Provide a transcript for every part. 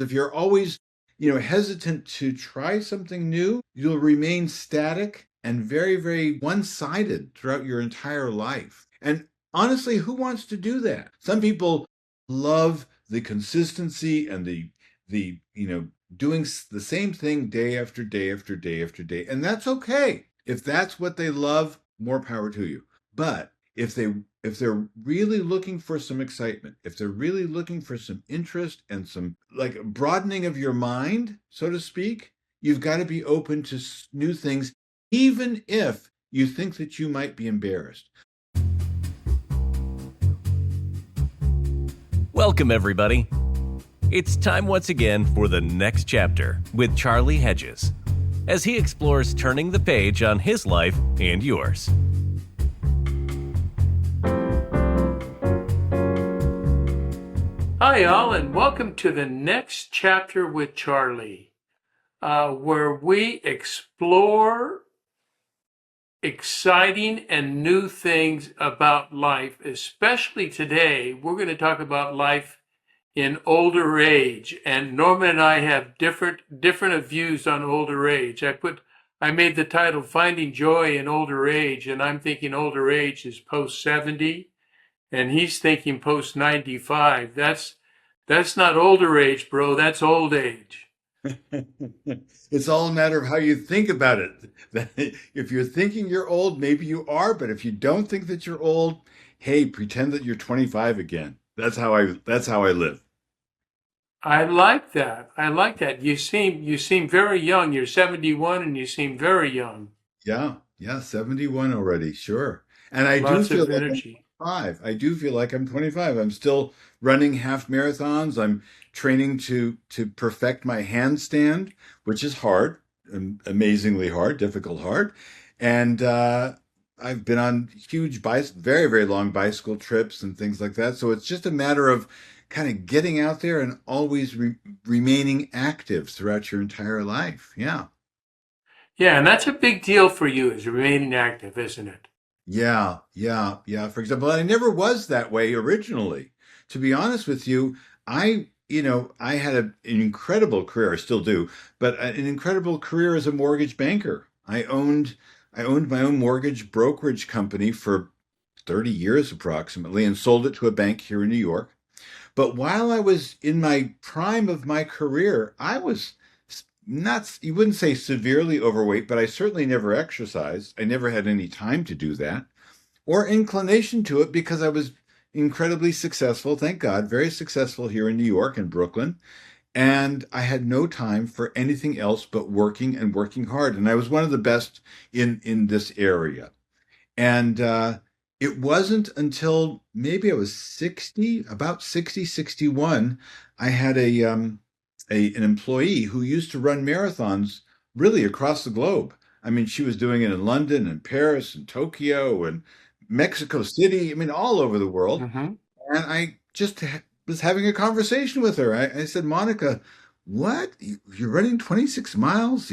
If you're always, hesitant to try something new, you'll remain static and very, very one-sided throughout your entire life. And honestly, who wants to do that? Some people love the consistency and the doing the same thing day after day after day after day. And that's okay. If that's what they love, more power to you. But if they're really looking for some excitement, if they're really looking for some interest and some like broadening of your mind, so to speak, you've got to be open to new things, even if you think that you might be embarrassed. Welcome, everybody. It's time once again for the next chapter with Charlie Hedges, as he explores turning the page on his life and yours. Hi, all, and welcome to the next chapter with Charlie, where we explore exciting and new things about life. Especially today, we're going to talk about life in older age, and Norman and I have different views on older age. I made the title "Finding Joy in Older Age," and I'm thinking older age is post 70. And he's thinking post 95. That's not older age, bro. That's old age. It's all a matter of how you think about it. If you're thinking you're old, maybe you are, but if you don't think that you're old, hey, pretend that you're 25 again. That's how I live. I like that. I like that. You seem very young. You're 71 and you seem very young. Yeah, yeah, 71 already, sure. And I do Lots feel of like I'm energy. 25. I do feel like I'm 25. I'm still running half marathons. I'm training to perfect my handstand, which is hard, amazingly hard, difficult hard. And I've been on huge very, very long bicycle trips and things like that. So it's just a matter of kind of getting out there and always remaining active throughout your entire life. Yeah. Yeah, and that's a big deal for you is remaining active, isn't it? Yeah, yeah, yeah. For example, I never was that way originally. To be honest with you, I had an incredible career, I still do, but an incredible career as a mortgage banker. I owned my own mortgage brokerage company for 30 years approximately and sold it to a bank here in New York. But while I was in my prime of my career, I was not, you wouldn't say severely overweight, but I certainly never exercised. I never had any time to do that or inclination to it because I was incredibly successful, thank God, very successful here in New York and Brooklyn. And I had no time for anything else but working and working hard. And I was one of the best in this area. And it wasn't until maybe I was 60, about 60, 61, I had an employee who used to run marathons really across the globe. I mean, she was doing it in London and Paris and Tokyo and Mexico City. I mean, all over the world. Mm-hmm. And I just was having a conversation with her. I said, Monica, what? You're running 26 miles?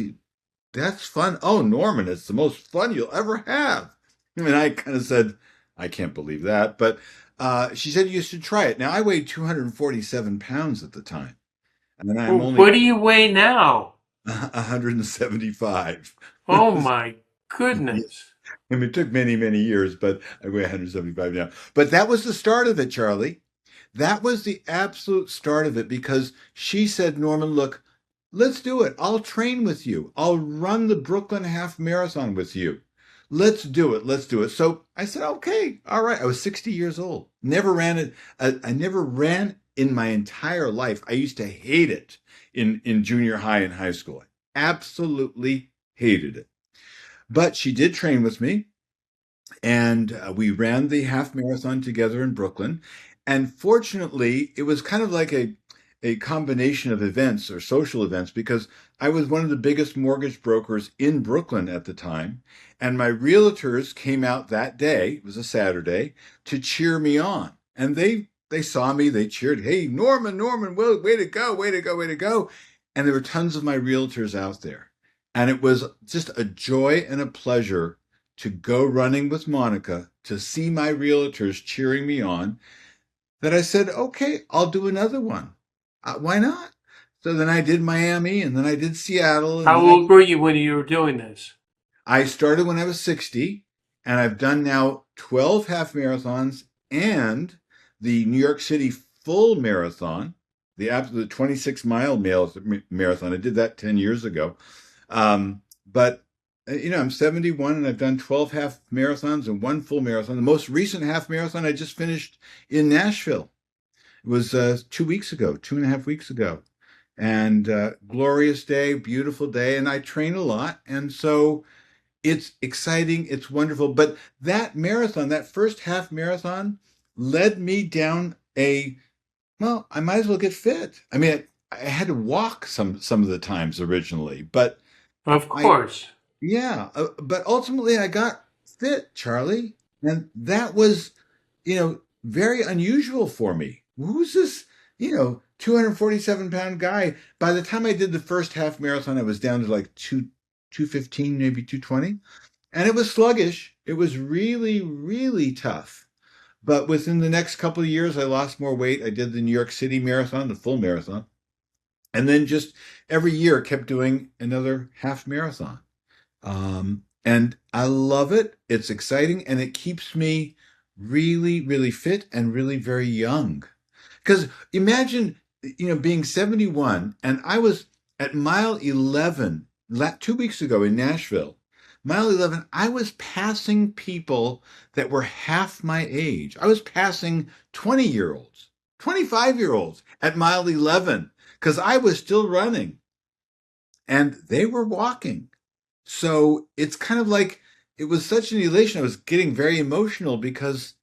That's fun. Oh, Norman, it's the most fun you'll ever have. I mean, I kind of said, I can't believe that. But she said you should try it. Now, I weighed 247 pounds at the time. And then I'm Well, only what do you weigh now? 175. Oh my Yeah. goodness. I mean, it took many, many years, but I weigh 175 now. But that was the start of it, Charlie. That was the absolute start of it because she said, Norman, look, let's do it. I'll train with you. I'll run the Brooklyn Half Marathon with you. Let's do it. Let's do it. So I said, okay, all right. I was 60 years old. Never ran it. I never ran in my entire life. I used to hate it in junior high and high school. Absolutely hated it. But she did train with me, and we ran the half marathon together in Brooklyn. And fortunately, it was kind of like a combination of events or social events because I was one of the biggest mortgage brokers in Brooklyn at the time. And my realtors came out that day, it was a Saturday, to cheer me on. And they saw me, they cheered, hey, Norman, Norman, way to go, way to go, way to go. And there were tons of my realtors out there. And it was just a joy and a pleasure to go running with Monica, to see my realtors cheering me on, that I said, okay, I'll do another one. Why not? So then I did Miami, and then I did Seattle, and How then old were you when you were doing this? I started when I was 60, and I've done now 12 half marathons and the New York City full marathon, the absolute 26-mile marathon. I did that 10 years ago. But I'm 71 and I've done 12 half marathons and one full marathon. The most recent half marathon I just finished in Nashville. It was 2 weeks ago, 2.5 weeks ago. And glorious day, beautiful day. And I train a lot. And so it's exciting, it's wonderful. But that marathon, that first half marathon, led me down well, I might as well get fit. I mean, I had to walk some of the times originally, but Of I course. yeah, but ultimately I got fit, Charlie, and that was, very unusual for me. Who's this, 247-pound guy? By the time I did the first half marathon, I was down to like 215, maybe 220. And it was sluggish. It was really, really tough. But within the next couple of years, I lost more weight. I did the New York City marathon, the full marathon, and then just every year kept doing another half marathon. And I love it. It's exciting and it keeps me really, really fit and really very young. Because imagine, being 71 and I was at mile 11 2 weeks ago in Nashville. Mile 11, I was passing people that were half my age. I was passing 20-year-olds, 25-year-olds at mile 11 because I was still running and they were walking. So it's kind of like it was such an elation. I was getting very emotional because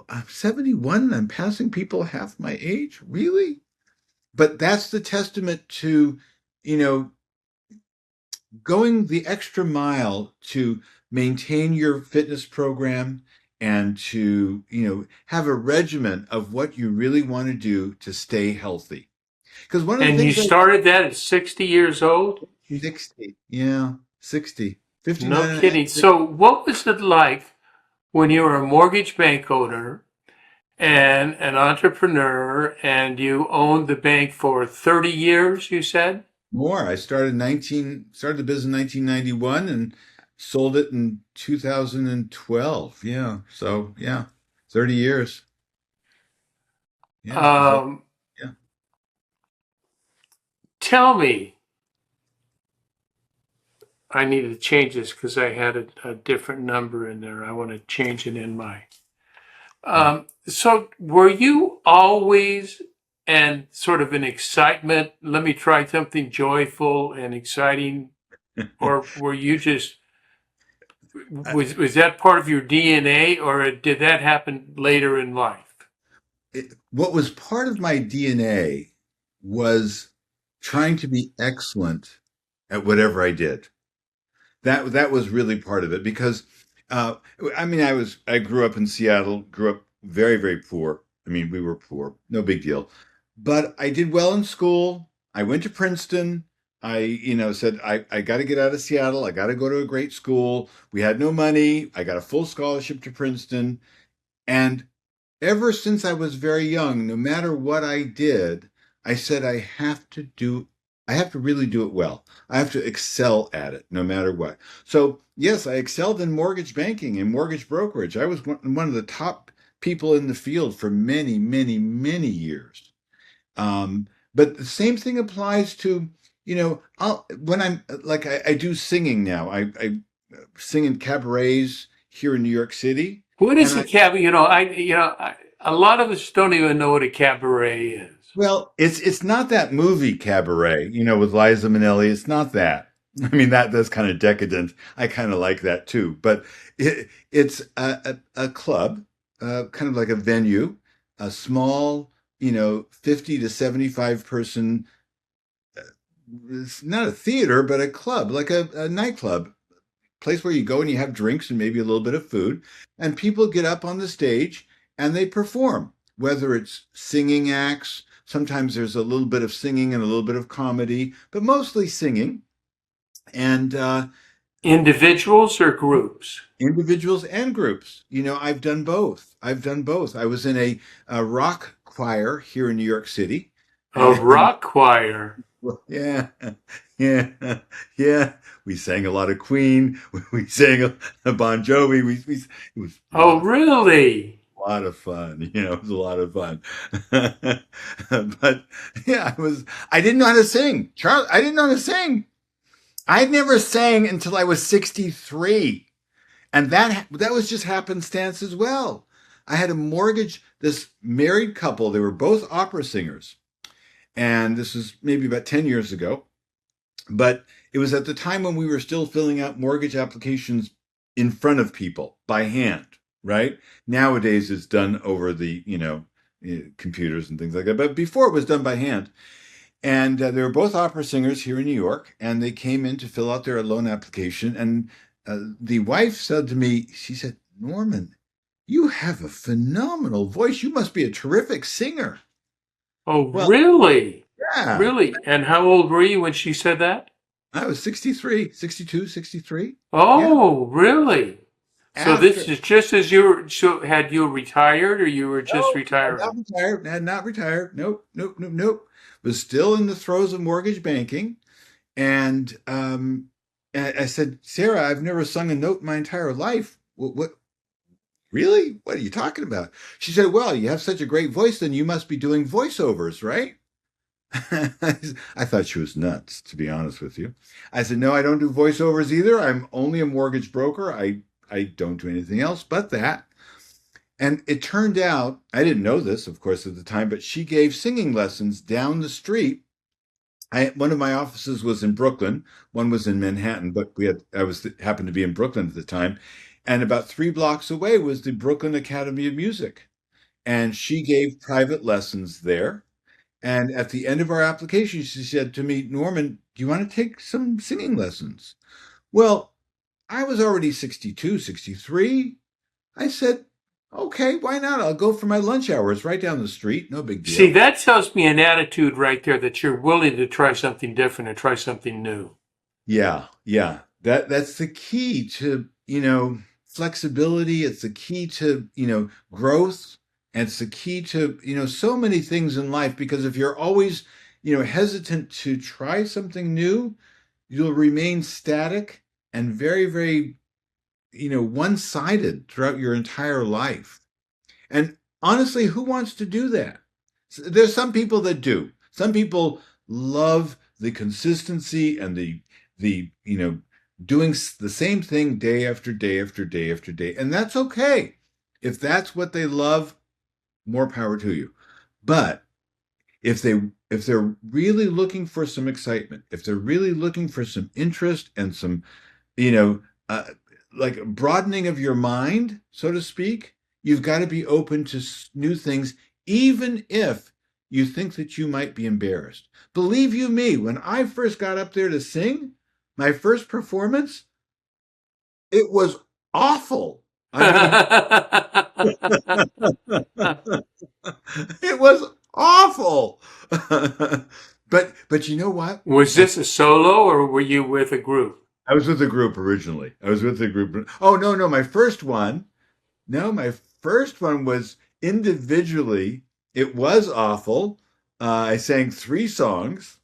I'm 71 and I'm passing people half my age. Really? But that's the testament to, you know, going the extra mile to maintain your fitness program and to, have a regimen of what you really want to do to stay healthy. Because one of the And you things I started that at 60 years old? 60, yeah, 60, No 59 and a half. kidding. So, what was it like when you were a mortgage bank owner and an entrepreneur and you owned the bank for 30 years, you said? More. I started the business in 1991 and sold it in 2012. Yeah. So, yeah, 30 years. Yeah. Um, Yeah. Tell me, I need to change this because I had a different number in there. I want to change it in my. So, were you always and sort of an excitement? Let me try something joyful and exciting, or were you just was that part of your DNA, or did that happen later in life? What was part of my DNA was trying to be excellent at whatever I did. That was really part of it because uh, I grew up in Seattle, grew up very, very poor. I mean, we were poor, no big deal. But I did well in school. I went to Princeton. I, said I got to get out of Seattle. I got to go to a great school. We had no money. I got a full scholarship to Princeton. And ever since I was very young, no matter what I did, I said I have to really do it well. I have to excel at it no matter what. So, yes, I excelled in mortgage banking and mortgage brokerage. I was one of the top people in the field for many, many, many years. Um, but the same thing applies to, when I'm like, I do singing now. I sing in cabarets here in New York City. What And is a cabaret? A lot of us don't even know what a cabaret is. Well, it's not that movie Cabaret, with Liza Minnelli. It's not that. I mean, that's kind of decadent. I kind of like that too. But it's a club, kind of like a venue, a small, 50 to 75 person. It's not a theater, but a club, like a nightclub place where you go and you have drinks and maybe a little bit of food, and people get up on the stage and they perform, whether it's singing acts. Sometimes there's a little bit of singing and a little bit of comedy, but mostly singing. And Individuals or groups? individuals and groups. I've done both. I was in a rock choir here in New York City. A And rock choir. well, yeah, yeah, yeah. We sang a lot of Queen. We sang a Bon Jovi. It was a Oh, lot of really? fun. It was a lot of fun. But yeah, I didn't know how to sing. Charles, I didn't know how to sing. I'd never sang until I was 63. And that was just happenstance as well. I had a mortgage, this married couple, they were both opera singers. And this was maybe about 10 years ago. But it was at the time when we were still filling out mortgage applications in front of people by hand, right? Nowadays it's done over computers and things like that. But before it was done by hand. And they were both opera singers here in New York, and they came in to fill out their loan application. And the wife said to me, she said, Norman, you have a phenomenal voice. You must be a terrific singer. Oh, Well, really? yeah, Really? And how old were you when she said that? I was 63, 62, 63. Yeah. Oh, really? So this After, is just as you were, so had you retired or you were just no, had not retiring? retired, had not retired. Nope, nope, nope, nope. Was still in the throes of mortgage banking. And I said, Sarah, I've never sung a note in my entire life. What really? What are you talking about? She said, well, you have such a great voice, then you must be doing voiceovers, right? I thought she was nuts, to be honest with you. I said, no, I don't do voiceovers either. I'm only a mortgage broker. I don't do anything else but that. And it turned out, I didn't know this, of course, at the time, but she gave singing lessons down the street. One of my offices was in Brooklyn, one was in Manhattan, but I was happened to be in Brooklyn at the time, and about 3 blocks away was the Brooklyn Academy of Music, and she gave private lessons there. And at the end of our application, she said to me, Norman, do you want to take some singing lessons? Well, I was already 62, 63. I said, okay, why not? I'll go for my lunch hours right down the street. No big See, deal. that tells me an attitude right there that you're willing to try something different and try something new. Yeah, yeah. That's the key to, flexibility. It's the key to, growth. And it's the key to, so many things in life because if you're always, hesitant to try something new, you'll remain static and very, very, one-sided throughout your entire life. And honestly, who wants to do that? There's some people that do. Some people love the consistency and the doing the same thing day after day after day after day, and that's okay. If that's what they love, more power to you. But if they're really looking for some excitement, if they're really looking for some interest and some you know, uh, like broadening of your mind, so to speak. You've got to be open to new things, even if you think that you might be embarrassed. Believe you me, when I first got up there to sing, my first performance, it was awful. I mean, it was awful. But you know what? Was this a solo or were you with a group? I was with a group originally. I was with the group. Oh no, no, my first one. No, my first one was individually. It was awful. I sang 3 songs,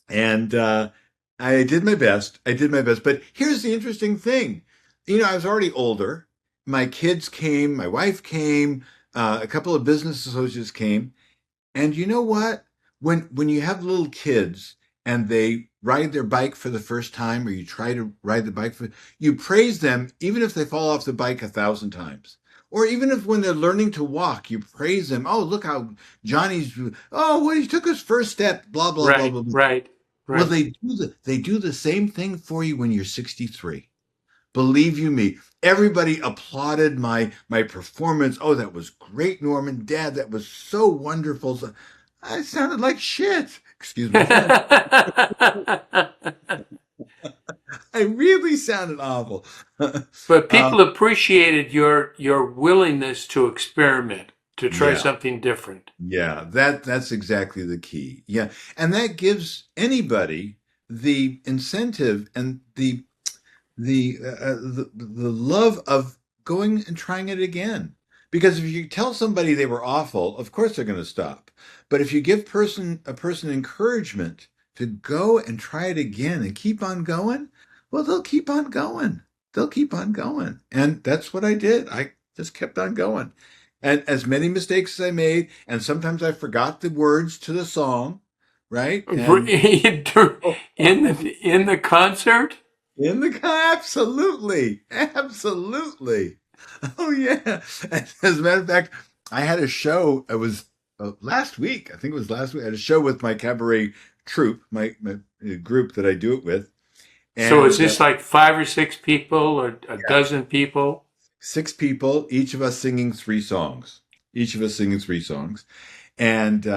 and I did my best. I did my best. But here's the interesting thing. I was already older. My kids came. My wife came. A couple of business associates came. And you know what? When you have little kids and they ride their bike for the first time, or you try to ride the bike you praise them even if they fall off the bike 1,000 times. Or even if when they're learning to walk, you praise them. Oh, look how Johnny's. Oh, when he took his first step. Blah blah blah Right, blah blah. right, Well, right. they do the same thing for you when you're 63. Believe you me, everybody applauded my performance. Oh, that was great, Norman. Dad, that was so wonderful. I sounded like shit. Excuse my French. I really sounded awful. But um, people appreciated your willingness to experiment, to try yeah, something different. yeah, that's exactly the key. Yeah, and that gives anybody the incentive and the love of going and trying it again Because if you tell somebody they were awful, of course they're going to stop. But if you give a person encouragement to go and try it again and keep on going, well, they'll keep on going. They'll keep on going. And that's what I did. I just kept on going. And as many mistakes as I made, and sometimes I forgot the words to the song, right? And In the concert? in the absolutely, absolutely. Oh yeah. As a matter of fact, I had a show. It was last week. I think it was last week. I had a show with my cabaret troupe, my group that I do it with, So is and this like 5 or 6 people or a yeah, dozen people? 6 people, each of us singing 3 songs. Each of us singing 3 songs, and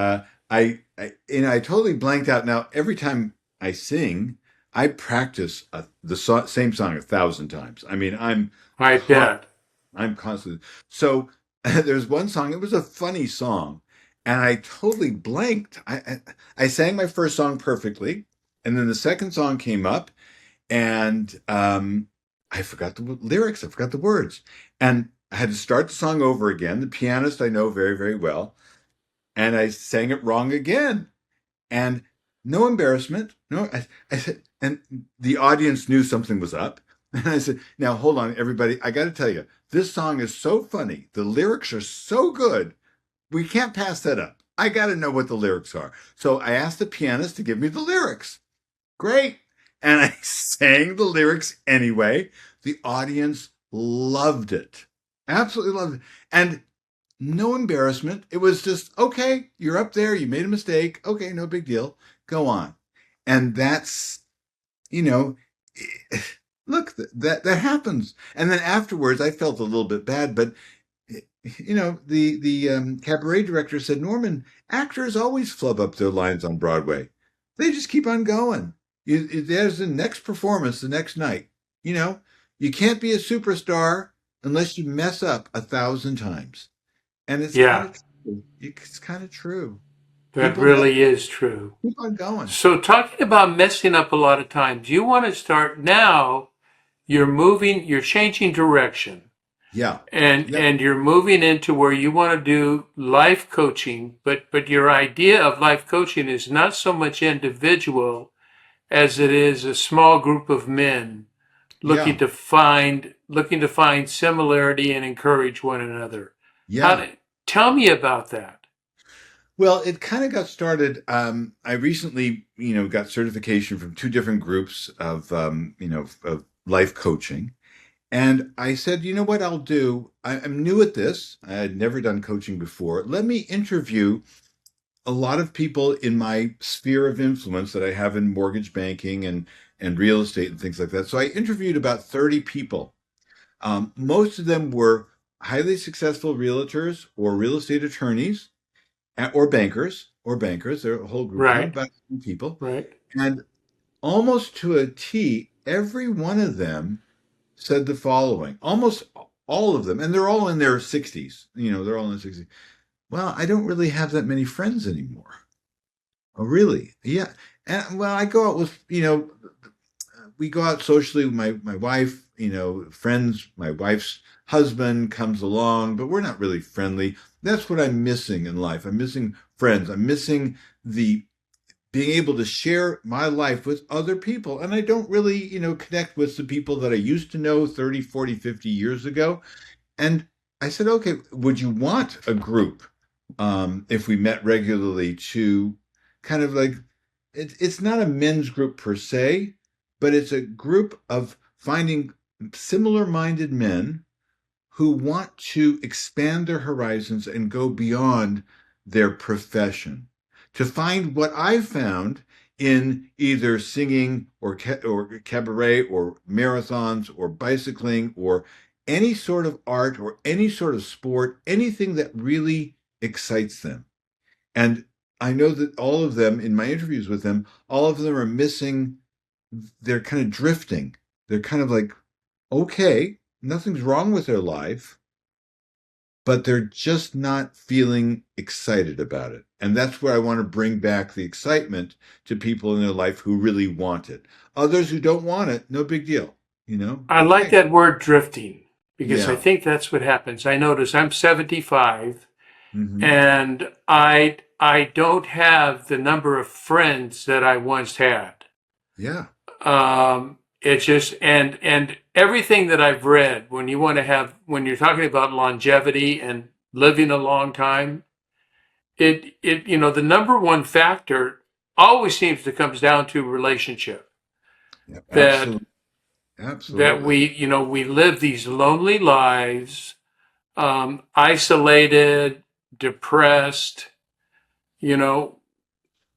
I totally blanked out. Now every time I sing, I practice same song 1,000 times. I mean, I bet. I'm constantly. So there's one song, it was a funny song, and I totally blanked. I sang my first song perfectly, and then the second song came up, and I forgot the lyrics, I forgot the words. And I had to start the song over again. The pianist I know very, very well, and I sang it wrong again. And no embarrassment. No, I said, and the audience knew something was up. And I said, now hold on, everybody. I got to tell you, this song is so funny. The lyrics are so good. We can't pass that up. I got to know what the lyrics are. So I asked the pianist to give me the lyrics. Great. And I sang the lyrics anyway. The audience loved it. Absolutely loved it. And no embarrassment. It was just, okay, you're up there, you made a mistake. Okay, no big deal. Go on. And that's, you know, look, that happens. And then afterwards, I felt a little bit bad, but the cabaret director said, Norman, actors always flub up their lines on Broadway. They just keep on going. There's the next performance the next night. You know, you can't be a superstar unless you mess up 1,000 times. And it's kind Yeah, of true. It's kind of true. that People mess, really is true. keep on going. So talking about messing up a lot of times, you want to start now, you're changing direction. Yeah. And Yep. and you're moving into where you want to do life coaching, but your idea of life coaching is not so much individual as it is a small group of men Yeah. looking to find similarity and encourage one another. How Yeah. to, tell me about that. Well, it kind of got started. I recently, got certification from 2 different groups of life coaching. And I said, you know what I'll do? I'm new at this. I had never done coaching before. Let me interview a lot of people in my sphere of influence that I have in mortgage banking and real estate and things like that. So I interviewed about 30 people. Most of them were highly successful realtors or real estate attorneys or bankers or bankers. There are a whole group of them, Right, about 10 people. right. And almost to a T, every one of them said the following, almost all of them, and they're all in their 60s. They're all in their 60s. Well, I don't really have that many friends anymore. Oh, really? Yeah. And well, I go out with, we go out socially with my wife, friends, my wife's husband comes along, but we're not really friendly. That's what I'm missing in life. I'm missing friends. I'm missing the being able to share my life with other people. And I don't really, connect with the people that I used to know 30, 40, 50 years ago. And I said, okay, would you want a group if we met regularly to kind of like, it's not a men's group per se, but it's a group of finding similar minded men who want to expand their horizons and go beyond their profession. To find what I've found in either singing or cabaret or marathons or bicycling or any sort of art or any sort of sport, anything that really excites them. And I know that all of them, in my interviews with them, all of them are missing, they're kind of drifting. They're kind of like, okay, nothing's wrong with their life, but they're just not feeling excited about it. And that's where I want to bring back the excitement to people in their life who really want it. Others who don't want it, no big deal. I like Okay. that word drifting. because I Yeah. think that's what happens. I notice I'm 75 Hmm. and I don't have the number of friends that I once had. Yeah. It's just and everything that I've read when you want to have when you're talking about longevity and living a long time, it the number one factor always seems to comes down to relationship. Yeah. That Absolutely. that Absolutely. we live these lonely lives, isolated, depressed, you know,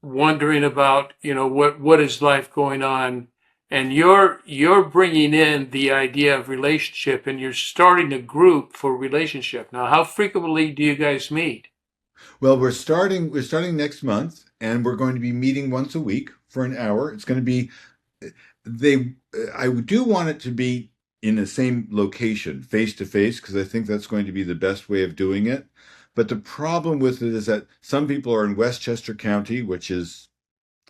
wondering about what is life going on, and you're bringing in the idea of relationship, and you're starting a group for relationship. Now, how frequently do you guys meet? Well, we're starting next month, and we're going to be meeting once a week for an hour. It's going to be they I do want it to be in the same location, face to face, because I think that's going to be the best way of doing it. But the problem with it is that some people are in Westchester County, which is,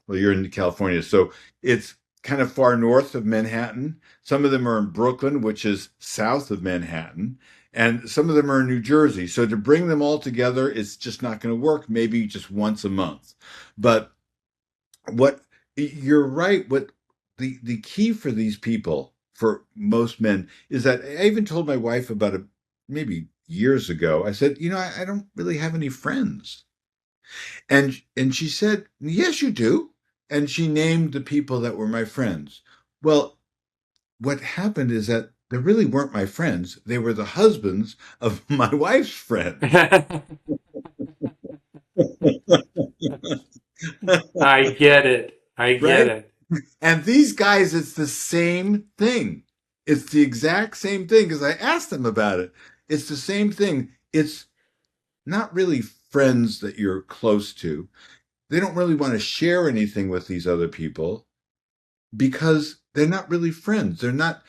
well, you're in California, so it's kind of far north of Manhattan. Some of them are in Brooklyn, which is south of Manhattan, and some of them are in New Jersey. So to bring them all together, it's just not going to work. Maybe just once a month. But what you're right, what the key for these people, for most men, is that I even told my wife about it maybe years ago. I said, I don't really have any friends. And she said, "Yes, you do." And she named the people that were my friends. Well, what happened is that they really weren't my friends. They were the husbands of my wife's friends. I get it. I get Right? it. And these guys, it's the same thing. It's the exact same thing because I asked them about it. It's the same thing. It's not really friends that you're close to. They don't really want to share anything with these other people because they're not really friends. They're not,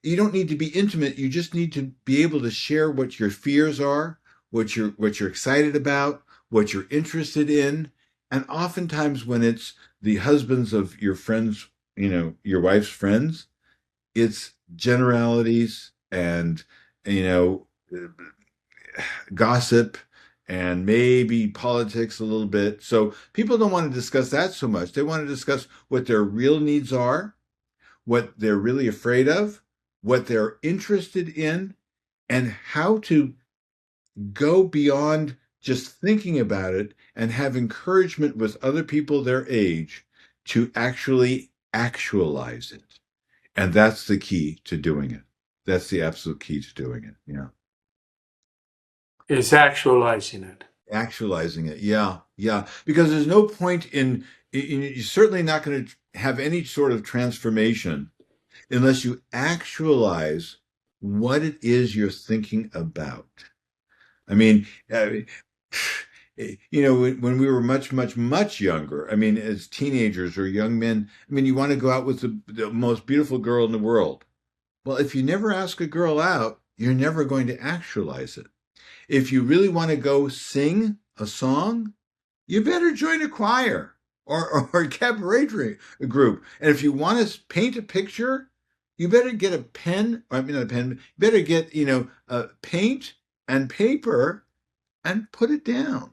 you don't need to be intimate. You just need to be able to share what your fears are, what you're excited about, what you're interested in. And oftentimes when it's the husbands of your friends, your wife's friends, it's generalities and, you know, gossip and maybe politics a little bit. So people don't want to discuss that so much. They want to discuss what their real needs are, what they're really afraid of, what they're interested in, and how to go beyond just thinking about it and have encouragement with other people their age to actually actualize it. And that's the key to doing it. That's the absolute key to doing it. Is actualizing it. Actualizing it. Yeah. Yeah. Because there's no point you're certainly not going to have any sort of transformation unless you actualize what it is you're thinking about. I mean, when we were much, much, much younger, I mean, as teenagers or young men, I mean, you want to go out with the most beautiful girl in the world. Well, if you never ask a girl out, you're never going to actualize it. If you really want to go sing a song, you better join a choir or a cabaret group. And if you want to paint a picture, you better get a pen. I mean, not a pen. You better get paint and paper and put it down.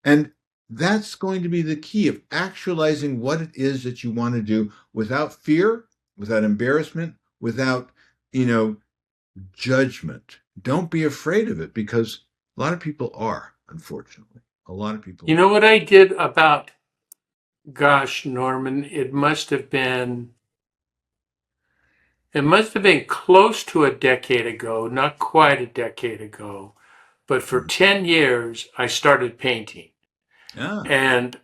And that's going to be the key of actualizing what it is that you want to do without fear, without embarrassment, without you know judgment. Don't be afraid of it because a lot of people are, unfortunately. A lot of people You know are. what I did about, gosh, Norman, it must have been close to a decade ago, not quite a decade ago, but for Mm. 10 years I started painting. Ah, And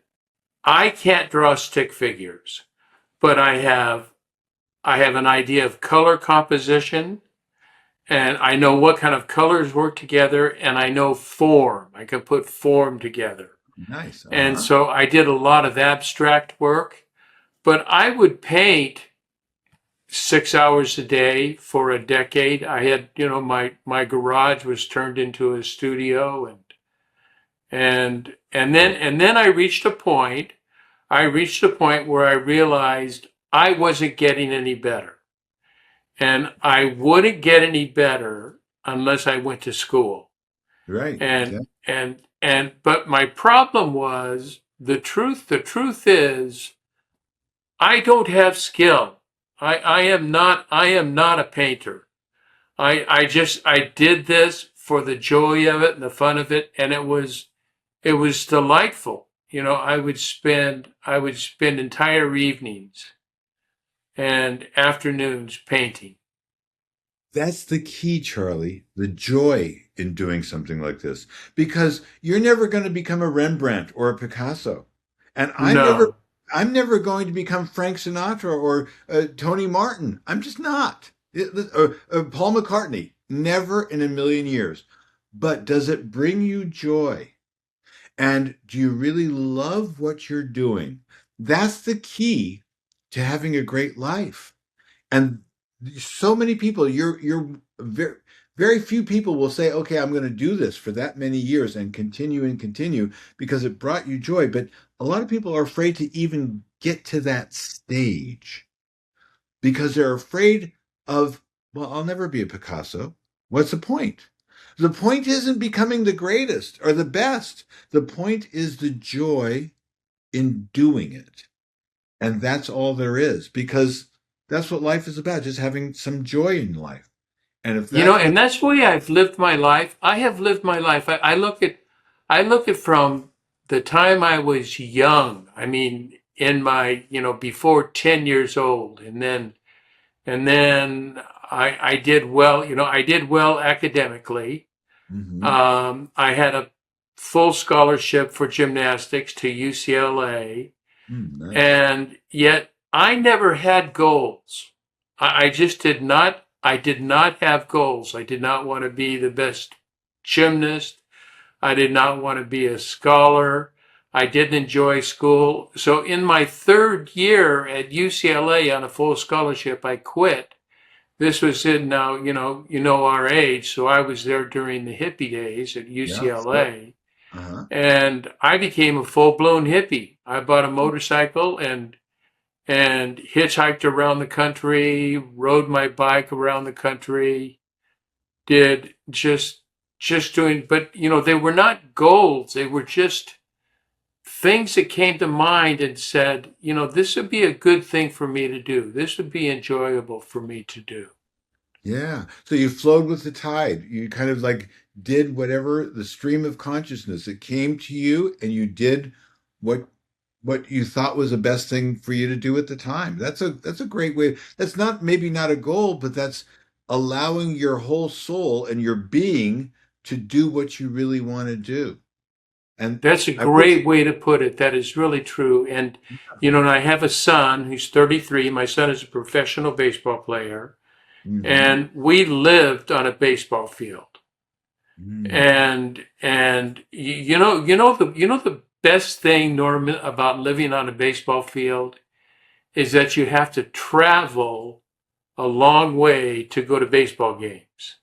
I can't draw stick figures, but I have an idea of color composition, and I know what kind of colors work together, and I know form. I can put form together. nice. And Uh-huh. so I did a lot of abstract work, but I would paint 6 hours a day for a decade. I had, my garage was turned into a studio, and then I reached a point where I realized I wasn't getting any better. and I wouldn't get any better unless I went to school. Right. Yeah. But my problem was the truth is I don't have skill. I am not a painter. I did this for the joy of it and the fun of it, and it was delightful. You know, I would spend entire evenings and afternoons painting. That's the key, Charlie, the joy in doing something like this. Because you're never going to become a Rembrandt or a Picasso. And No, I'm never going to become Frank Sinatra or Tony Martin. I'm just not. Paul McCartney, never in a million years. But does it bring you joy? And do you really love what you're doing? That's the key to having a great life. And so many people, you're very few people will say, okay, I'm going to do this for that many years and continue because it brought you joy. But a lot of people are afraid to even get to that stage because they're afraid of, well, I'll never be a Picasso. What's the point? The point isn't becoming the greatest or the best. The point is the joy in doing it. And that's all there is because that's what life is about, just having some joy in life. And if you know, that's what, and that's the way I've lived my life. I have lived my life. I look at from the time I was young. I mean, in my, you know, before 10 years old, and then I did well. You know, I did well academically. hmm I had a full scholarship for gymnastics to UCLA, nice. and yet I never had goals. I just did not. I did not have goals. I did not want to be the best gymnast. I did not want to be a scholar. I didn't enjoy school. So in my third year at UCLA on a full scholarship, I quit. This was in now, you know our age. So I was there during the hippie days at Yeah, sure. UCLA, Uh-huh. and I became a full blown hippie. I bought a motorcycle and hitchhiked around the country, rode my bike around the country, did just doing, but you know, they were not goals. They were just things that came to mind and said, you know, this would be a good thing for me to do. This would be enjoyable for me to do. Yeah. So you flowed with the tide. You kind of like did whatever the stream of consciousness that came to you and you did what what you thought was the best thing for you to do at the time. That's a great way. That's not maybe not a goal, but that's allowing your whole soul and your being to do what you really want to do. And That's a I wish great way to put it. That is really true. And, you know, and I have a son who's 33. My son is a professional baseball player, hmm and we lived on a baseball field. mm, And you know the best thing, Norman, about living on a baseball field is that you have to travel a long way to go to baseball games.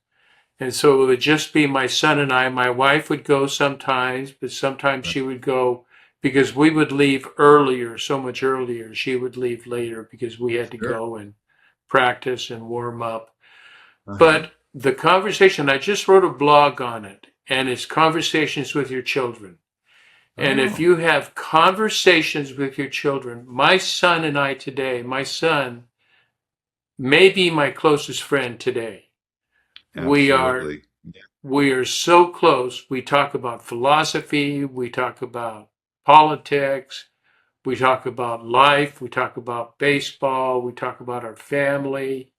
And so it would just be my son and I. My wife would go sometimes, but sometimes right. she would go because we would leave earlier, so much earlier. She would leave later because we had to Sure. go and practice and warm up. Uh-huh. But the conversation, I just wrote a blog on it, and it's conversations with your children. And if Oh, you have conversations with your children, my son and I today, my son may be my closest friend today. We are absolutely. Yeah. we are so close. We talk about philosophy, we talk about politics, we talk about life, we talk about baseball, we talk about our family.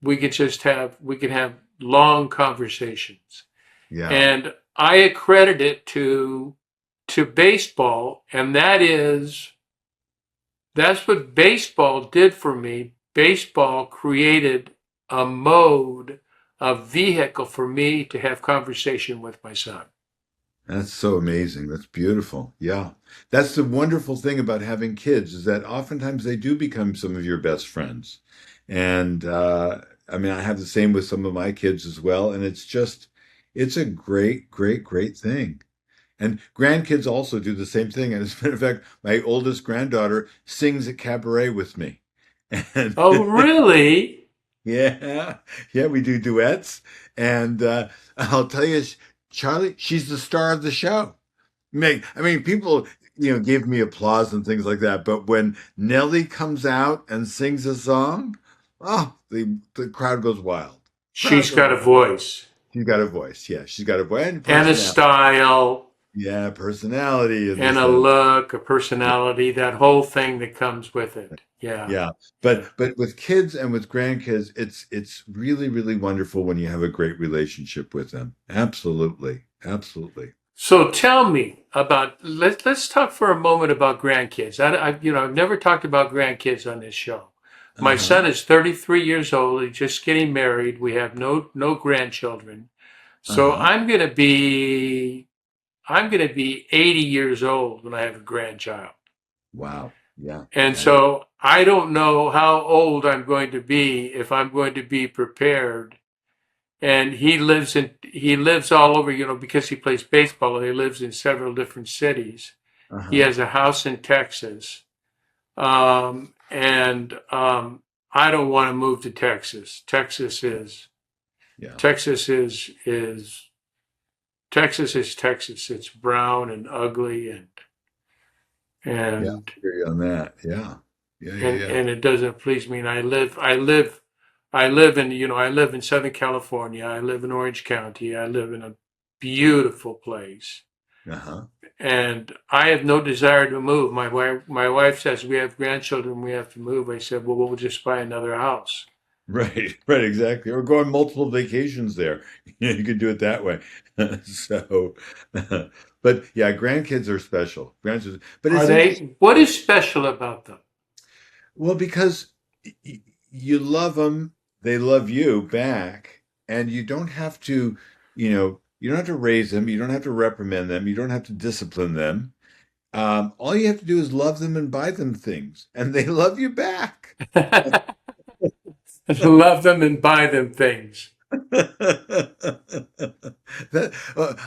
We can have long conversations. Yeah. And I accredit it to baseball, and that's what baseball did for me. Baseball created a mode, a vehicle for me to have conversation with my son. That's so amazing. That's beautiful. Yeah. That's the wonderful thing about having kids is that oftentimes they do become some of your best friends. And I mean, I have the same with some of my kids as well. And it's just, it's a great, great, great thing. And grandkids also do the same thing. And as a matter of fact, my oldest granddaughter sings at cabaret with me. And Oh, really? Yeah, yeah, we do duets, and I'll tell you, Charlie, she's the star of the show. I mean, people, give me applause and things like that, but when Nellie comes out and sings a song, oh, the crowd goes wild. Crowd She's goes got a wild. voice She's got a voice, yeah, she's got a voice and and a personality. style Yeah, personality, as they and a said. look, a Yeah, personality, that whole thing that comes with it. Yeah. yeah. Yeah. But with kids and with grandkids, it's really, really wonderful when you have a great relationship with them. Absolutely, absolutely. So tell me about let's talk for a moment about grandkids. I've never talked about grandkids on this show. My Uh-huh. son is 33 years old. He's just getting married. We have no grandchildren. So Uh-huh. I'm gonna be 80 years old when I have a grandchild. Wow. Yeah. And Yeah. so I don't know how old I'm going to be if I'm going to be prepared. And he lives all over, because he plays baseball and he lives in several different cities. He Uh-huh. has a house in Texas. And I don't want to move to Texas. Yeah. Texas is Texas is Texas. It's brown and ugly Yeah. and I hear you on that. Yeah. Yeah. Yeah. and Yeah. and it doesn't please me. And I live in Southern California. I live in Orange County. I live in a beautiful place. Uh-huh. And I have no desire to move. My wife says we have grandchildren, we have to move. I said, well, we'll just buy another house. Right. Right. Exactly. Or go on multiple vacations there. You could do it that way. So, but yeah, grandkids are special. Grandkids, but Are it's interesting. they? What is special about them? Well, because you love them, they love you back, and you don't have to, you don't have to raise them, you don't have to reprimand them, you don't have to discipline them. All you have to do is love them and buy them things, and they love you back. Love them and buy them things.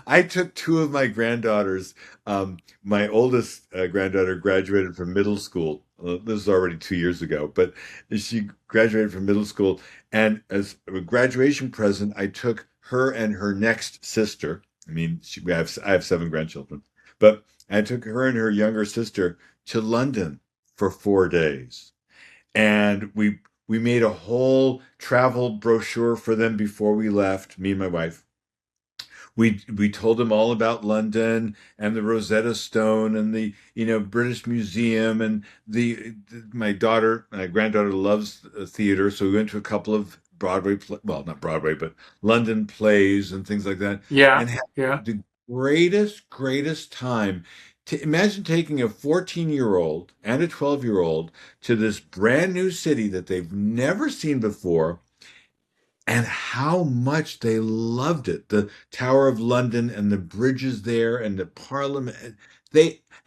I took two of my granddaughters. My oldest granddaughter graduated from middle school. This is already 2 years ago, but she graduated from middle school. And as a graduation present, I took her and her next sister. I mean, I have seven grandchildren, but I took her and her younger sister to London for 4 days, and we made a whole travel brochure for them before we left, me and my wife. We told them all about London and the Rosetta Stone and the British Museum, and my granddaughter loves theater, so we went to a couple of well, not Broadway, but London plays and things like that, Yeah, and had yeah. the greatest time. To imagine taking a 14-year-old and a 12-year-old to this brand new city that they've never seen before, and how much they loved it. The Tower of London and the bridges there and the Parliament.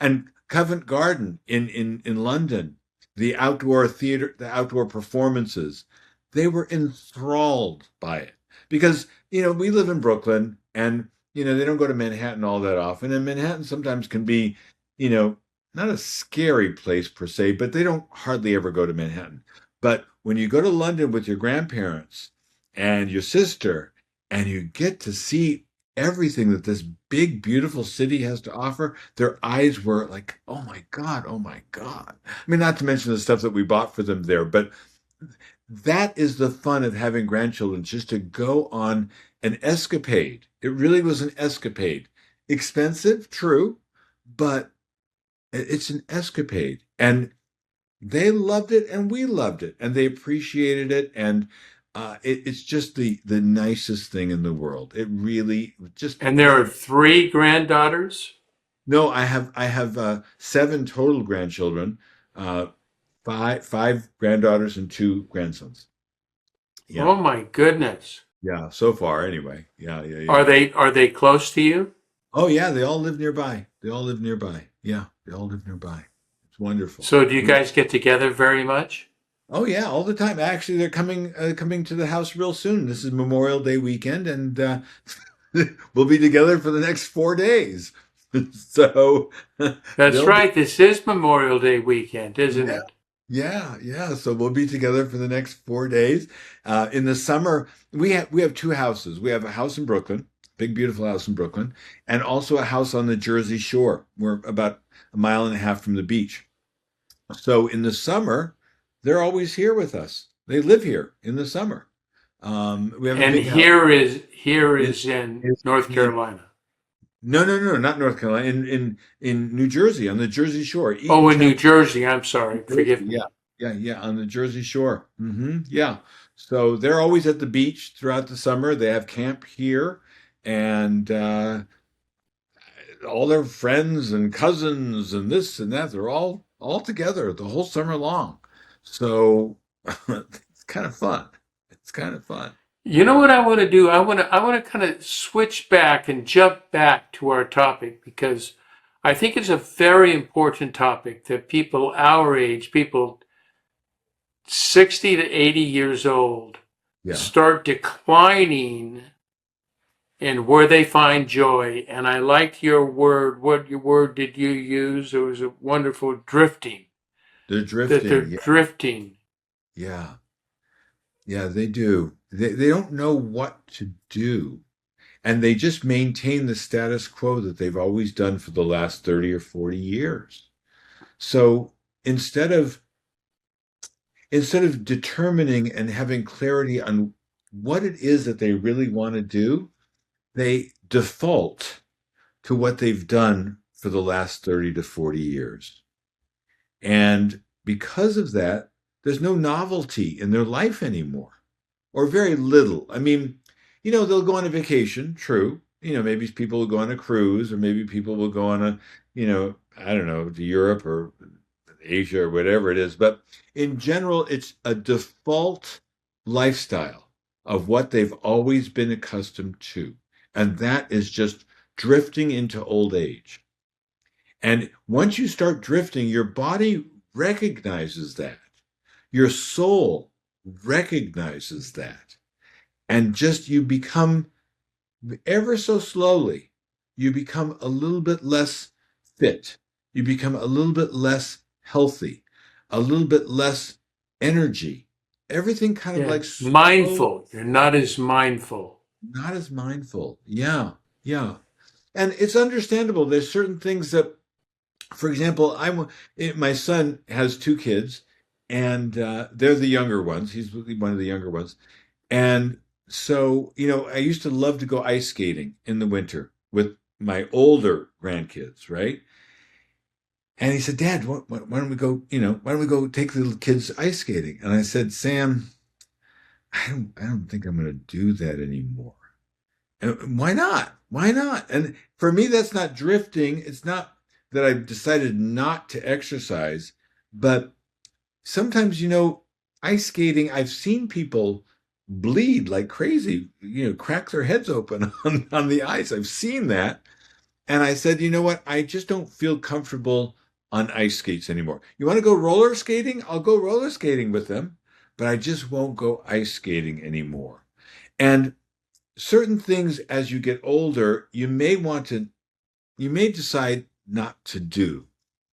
And Covent Garden in London, the outdoor theater, the outdoor performances. They were enthralled by it because we live in Brooklyn, and they don't go to Manhattan all that often, and Manhattan sometimes can be, you know not a scary place per se, but they don't hardly ever go to Manhattan. But when you go to London with your grandparents and your sister, and you get to see everything that this big, beautiful city has to offer, their eyes were like, oh my God, oh my God. I mean, not to mention the stuff that we bought for them there, but that is the fun of having grandchildren, just to go on an escapade. It really was an escapade. Expensive, true, but it's an escapade. And they loved it and we loved it and they appreciated it, and it's just the nicest thing in the world. It really just And there are three granddaughters. no. I have seven total grandchildren, uh, five granddaughters and two grandsons. Yeah, Oh my goodness. yeah. So far, anyway. Yeah, yeah, Are yeah. they are they close to you? Oh yeah, they all live nearby. They all live nearby. Yeah, they all live nearby. It's wonderful. So do you guys get together very much? Oh yeah, all the time. Actually, they're coming to the house real soon. This is Memorial Day weekend, and we'll be together for the next 4 days. So That's they'll be right. This is Memorial Day weekend, isn't yeah, it? Yeah, yeah. So we'll be together for the next 4 days. In the summer, we have two houses. We have a house in Brooklyn, big beautiful house in Brooklyn, and also a house on the Jersey Shore. We're about a mile and a half from the beach. So in the summer, they're always here with us. They live here in the summer. We have a And big house. here It, is in it's North in Carolina. no, no, no, not North Carolina. In New Jersey, on the Jersey Shore, Oh, in New Eatontown. Jersey. I'm sorry. Jersey, Forgive yeah, me. yeah, on the Jersey Shore. Yeah. So they're always at the beach throughout the summer. They have camp here, and all their friends and cousins and this and that, they're all together the whole summer long. So it's kind of fun. It's kind of fun. You know what I want to do? I want to kind of switch back and jump back to our topic because I think it's a very important topic that people our age, people 60 to 80 years old, Yeah. start declining in where they find joy. And I liked your word. What your word did you use? It was a wonderful drifting, They're that they're drifting. Yeah. drifting. Yeah. Yeah, they do. They don't know what to do. And they just maintain the status quo that they've always done for the last 30 or 40 years. So instead of instead of determining and having clarity on what it is that they really want to do, they default to what they've done for the last 30 to 40 years. And because of that, there's no novelty in their life anymore, or very little. I mean, they'll go on a vacation, true. Maybe people will go on a cruise, or maybe people will go on I don't know, to Europe or Asia or whatever it is. But in general, it's a default lifestyle of what they've always been accustomed to. And that is just drifting into old age. And once you start drifting, your body recognizes that. Your soul recognizes that. And just you become ever so slowly, you become a little bit less fit. You become a little bit less healthy, a little bit less energy. Everything kind of Yeah. like slow, Mindful. You're not as mindful. not as mindful. Yeah, yeah. And it's understandable. There's certain things that, for example, my son has two kids, and they're the younger ones. He's one of the younger ones. And so, I used to love to go ice skating in the winter with my older grandkids, right? And he said, Dad, why don't we go, why don't we go take the little kids ice skating? And I said, Sam, I don't think I'm going to do that anymore. And why not? Why not? And for me, that's not drifting. It's not that I've decided not to exercise, but sometimes, ice skating, I've seen people bleed like crazy, crack their heads open on the ice. I've seen that. And I said, you know what? I just don't feel comfortable on ice skates anymore. You want to go roller skating? I'll go roller skating with them, but I just won't go ice skating anymore. And certain things as you get older, you may decide not to do,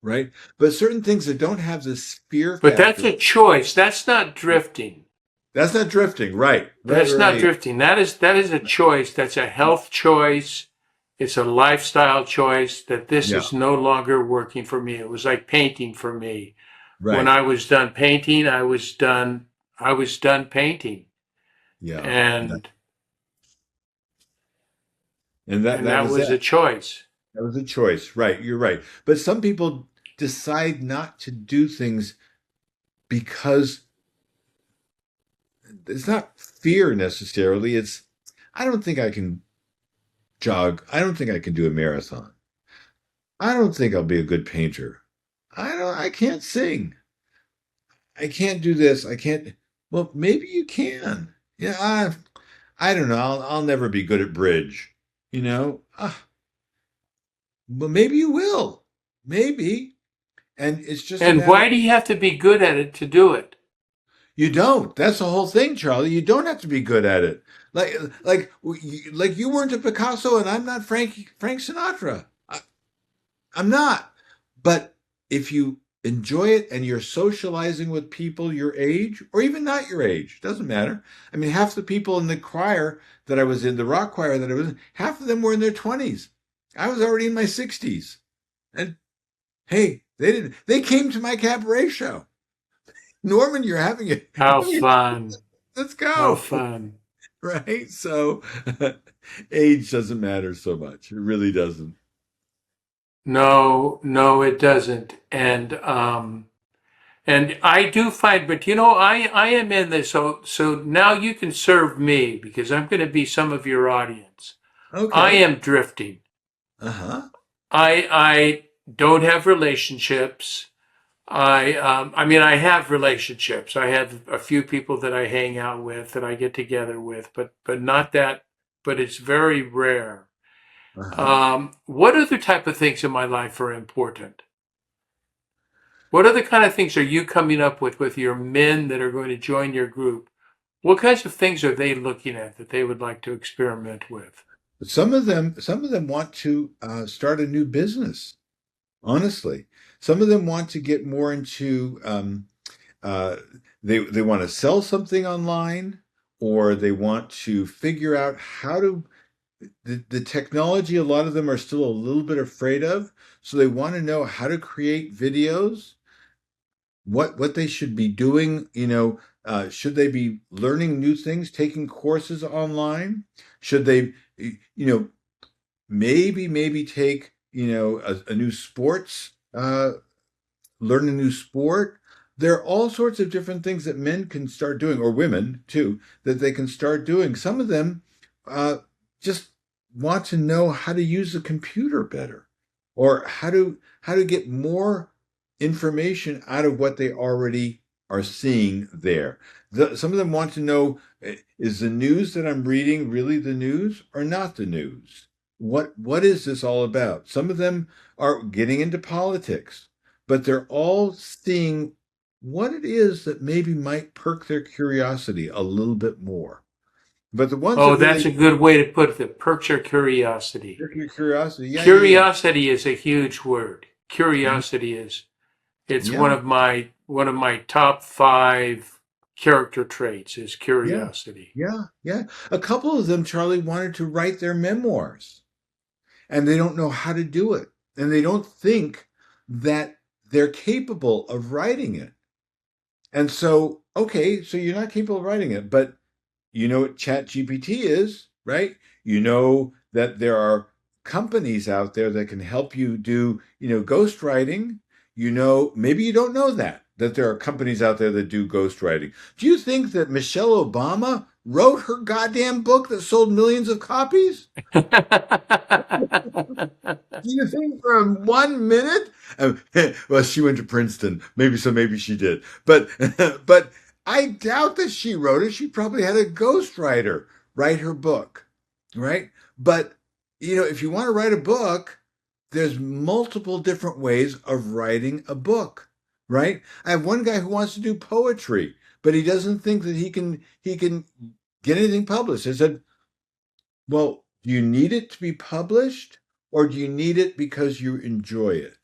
right? But certain things that don't have this fear But that's factor, a choice. That's not drifting. that's not drifting, right? Right, That's not right, drifting. That is a choice. That's a health choice. It's a lifestyle choice that this yeah, is no longer working for me. It was like painting for me. When right, I was done painting, I was done painting. yeah. And And that and that that was was a that. choice. That was a choice, right? You're right. But some people decide not to do things because it's not fear necessarily. It's I don't think I can jog. I don't think I can do a marathon. I don't think I'll be a good painter. I can't sing. I can't do this. I can't. Well, maybe you can. Yeah, I don't know. I'll never be good at bridge. Well, maybe you will. Maybe. And it's just a And matter. why do you have to be good at it to do it? You don't. That's the whole thing, Charlie. You don't have to be good at it. Like like you weren't a Picasso, and I'm not Frank Sinatra. I'm not. But if you enjoy it and you're socializing with people your age or even not your age, doesn't matter. I mean, half the people in the choir that I was in, the rock choir that I was in, half of them were in their 20s. I was already in my 60s. And hey, they came to my cabaret show. Norman, you're having it. How fun. Let's How go. fun. Right? So age doesn't matter so much. It really doesn't. No, no, it doesn't. And I do find, but I am in this. So now you can serve me because I'm going to be some of your audience. I Okay. am drifting. Uh-huh. I don't have relationships. I mean, I have relationships. I have a few people that I hang out with, that I get together with, but not that. But it's very rare. Uh-huh. What other type of things in my life are important? What other kind of things are you coming up with your men that are going to join your group? What kinds of things are they looking at that they would like to experiment with? Some of them want to start a new business. Honestly, some of them want to get more into uh, they want to sell something online, or they want to figure out how to the technology. A lot of them are still a little bit afraid of, so they want to know how to create videos, what they should be doing. Should they be learning new things, taking courses online? Should they, maybe take a new sports learn a new sport. There are all sorts of different things that men can start doing, or women too, that they can start doing. Some of them uh, just want to know how to use the computer better, or how to get more information out of what they already are seeing there. Some of them want to know, is the news that I'm reading really the news or not the news? What is this all about? Some of them are getting into politics, but they're all seeing what it is that maybe might perk their curiosity a little bit more. But the ones that Oh, that's really a good way to put it. That perks your curiosity. perk your curiosity, yeah, yeah, yeah, Curiosity is a huge word. mhm, Curiosity is. It's yeah, one of my top five character traits is yeah, curiosity. yeah, yeah. A couple of them, Charlie, wanted to write their memoirs, and they don't know how to do it, and they don't think that they're capable of writing it. And so, okay, so you're not capable of writing it, but you know what Chat GPT is, right? You know that there are companies out there that can help you do, ghostwriting. Maybe you don't know that there are companies out there that do ghostwriting. Do you think that Michelle Obama wrote her goddamn book that sold millions of copies? Do you think for 1 minute? Well, she went to Princeton. Maybe she did. But but I doubt that she wrote it. She probably had a ghostwriter write her book, right? But if you want to write a book, there's multiple different ways of writing a book, right? I have one guy who wants to do poetry, but he doesn't think that he can get anything published. I said, well, do you need it to be published, or do you need it because you enjoy it?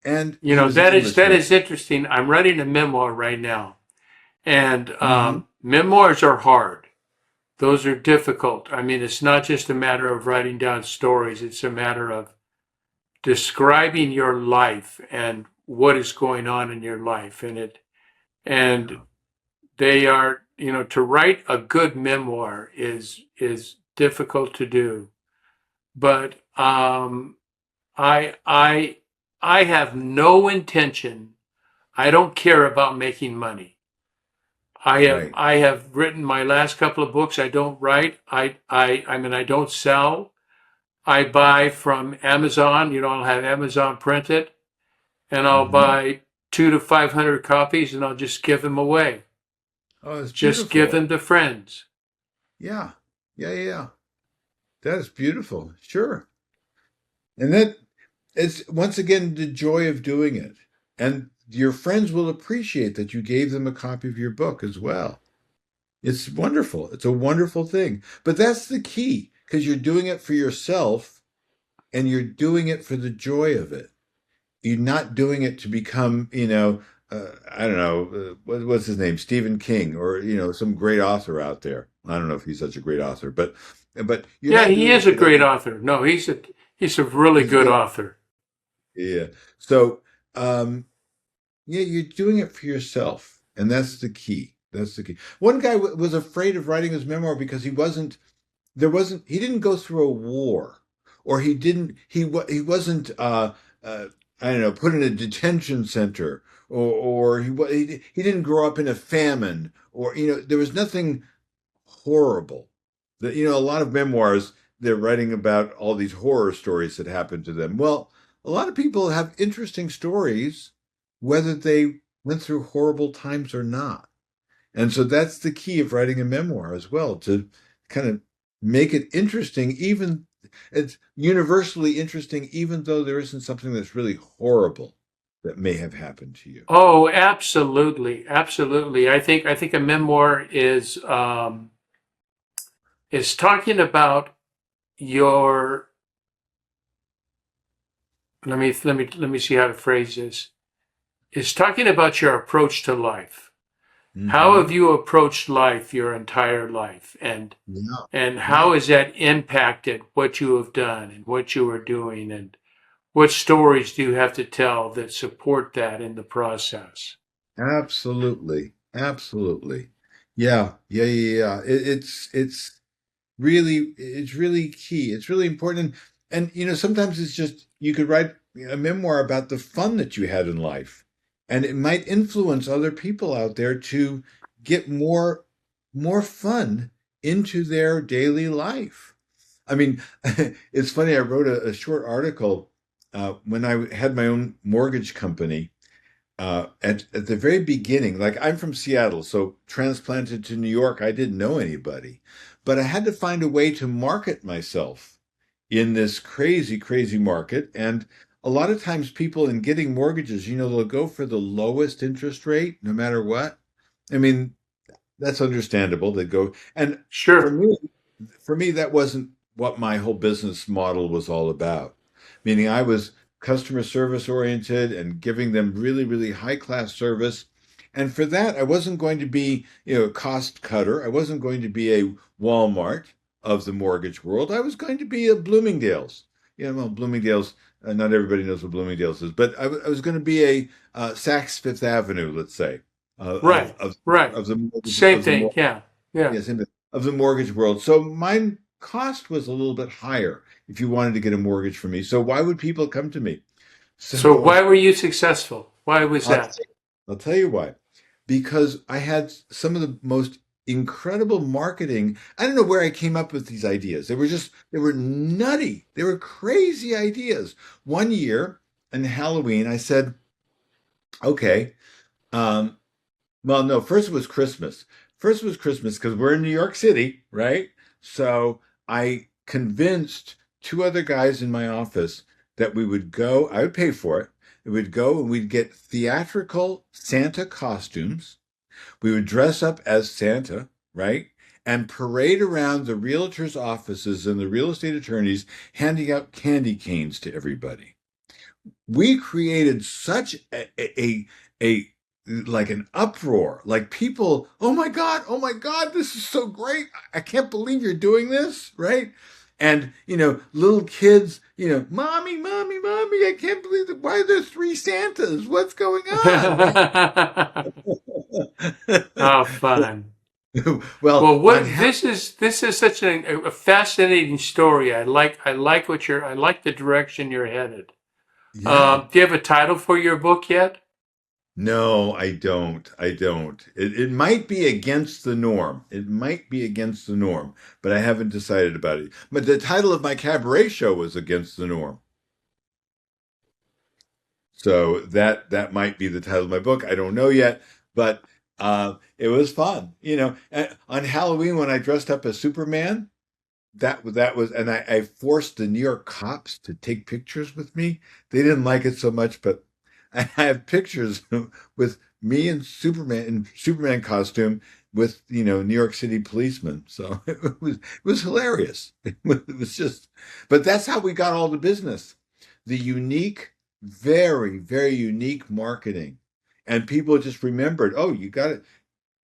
And he was an English That major. is interesting. I'm writing a memoir right now, and Hmm. memoirs are hard. Those are difficult. I mean, it's not just a matter of writing down stories. It's a matter of describing your life and what is going on in your life, and they are, to write a good memoir is difficult to do. But I I I have no intention. I don't care about making money. Right. I have written my last couple of books. I don't write. I mean, I don't sell. I buy from Amazon. I'll have Amazon print it, and I'll Hmm. buy 200 to 500 copies, and I'll just give them away. Oh, it's Just give beautiful. them to friends. Yeah. Yeah, yeah, yeah. That is beautiful. Sure. And that is once again the joy of doing it. And your friends will appreciate that you gave them a copy of your book as well. It's wonderful. It's a wonderful thing. But that's the key, because you're doing it for yourself and you're doing it for the joy of it. you're not doing it to become, I don't know, what's his name, Stephen King, or some great author out there. I don't know if he's such a great author, but you're Yeah, not he doing is it a for that. great author. No, he's a really He's a good good, author. yeah. So, yeah, you're doing it for yourself, and that's the key. That's the key. One guy was afraid of writing his memoir because he didn't go through a war, or he wasn't I don't know, put in a detention center, or he didn't grow up in a famine, or there was nothing horrible. That a lot of memoirs, they're writing about all these horror stories that happened to them. Well, a lot of people have interesting stories, whether they went through horrible times or not. And so that's the key of writing a memoir as well, to kind of make it interesting, even it's universally interesting, even though there isn't something that's really horrible that may have happened to you. Oh, absolutely, absolutely. I think a memoir is talking about your. Let me see how to phrase this. Is talking about your approach to life. How have Hmm. you approached life your entire life, Yeah. and Yeah. how has that impacted what you have done and what you are doing, and what stories do you have to tell that support that in the process? Absolutely. Absolutely. Yeah. Yeah. Yeah. Yeah. It's really key. It's really important. And sometimes it's just you could write a memoir about the fun that you had in life, and it might influence other people out there to get more fun into their daily life. I mean, it's funny. I wrote a short article when I had my own mortgage company, at the very beginning. Like, I'm from Seattle, so transplanted to New York, I didn't know anybody, but I had to find a way to market myself in this crazy, crazy market. And a lot of times, people in getting mortgages, they'll go for the lowest interest rate no matter what. I mean, that's understandable. They go, and for Sure. me, that wasn't what my whole business model was all about. Meaning, I was customer service oriented and giving them really, really high class service. And for that, I wasn't going to be, a cost cutter. I wasn't going to be a Walmart of the mortgage world. I was going to be a Bloomingdale's. Well, Bloomingdale's, not everybody knows what Bloomingdale's is, but I was going to be a Saks Fifth Avenue, let's say, Right. Right. of the Same of the thing. Yeah. Yeah. yes, of the mortgage world. So my cost was a little bit higher if you wanted to get a mortgage from me. So why would people come to me? So So why were you successful? Why was I'll, that? I'll tell you why. Because I had some of the most incredible marketing. I don't know where I came up with these ideas. They were nutty. They were crazy ideas. One year on Halloween, I said, okay, um, well, no, first it was Christmas. First it was Christmas because we're in New York City, right? So I convinced two other guys in my office that we would go, I would pay for it. We would go and we'd get theatrical Santa costumes. We would dress up as Santa, right? And parade around the realtors' offices and the real estate attorneys, handing out candy canes to everybody. We created such a like an uproar, like people, oh my god, this is so great, I can't believe you're doing this, right? And little kids, mommy, mommy, mommy, I can't believe that, why are there three Santas, what's going on, right? Oh, fun. Well, Well, on what this is such a fascinating story. I like the direction you're headed. yeah. Do you have a title for your book yet? No, I don't. I don't. It might be against the norm. It might be against the norm, but I haven't decided about it. But the title of my cabaret show was against the norm. So that might be the title of my book. I don't know yet, but it was fun. And on Halloween when I dressed up as Superman, that was, and I forced the New York cops to take pictures with me. They didn't like it so much, but I have pictures with me and Superman in Superman costume with New York City policemen. So it was hilarious. It was just, but that's how we got all the business. The unique very, very unique marketing. And people just remembered, oh, you got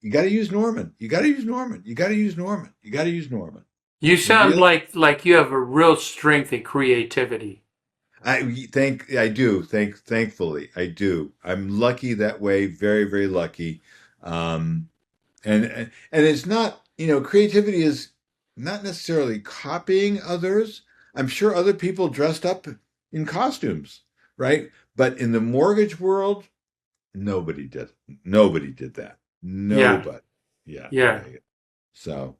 to use Norman. You got to use Norman. You got to use Norman. You got to use Norman. You sound Really? like you have a real strength in creativity. I do. Thankfully, I do. I'm lucky that way. Very, very lucky. Um, and it's not, creativity is not necessarily copying others. I'm sure other people dressed up in costumes, right? But in the mortgage world, nobody did. Nobody did that. Yeah, Nobody. Yeah, yeah. yeah, yeah. So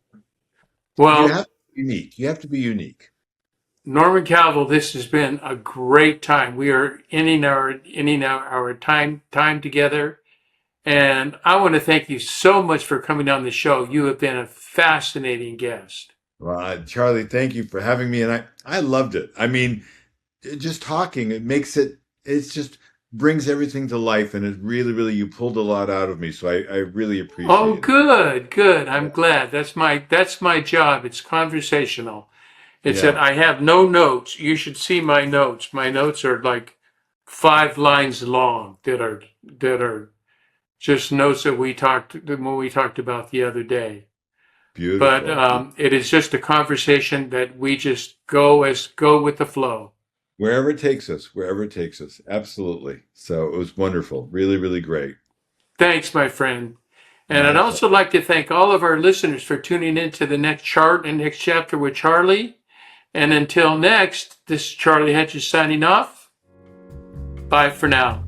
you Well, have to be unique. You have to be unique. Norman Calvo, this has been a great time. We are ending our time together. And I want to thank you so much for coming on the show. You have been a fascinating guest. Well, Charlie, thank you for having me, and I loved it. I mean, just talking, it's just brings everything to life, and it really, really, you pulled a lot out of me, so I really Oh, appreciate it. good, good. I'm Yeah, glad. That's my job. It's conversational. It's that yeah, I have no notes. You should see my notes. My notes are like 5 lines long that are just notes that we talked about the other day. But beautiful. it is just a conversation that we just go with the flow. Wherever it takes us, wherever it takes us, absolutely. So it was wonderful, really, really great. Thanks, my friend. And I'd My also pleasure. like to thank all of our listeners for tuning in to the next chart and next chapter with Charlie. And until next, this is Charlie Hedges signing off. Bye for now.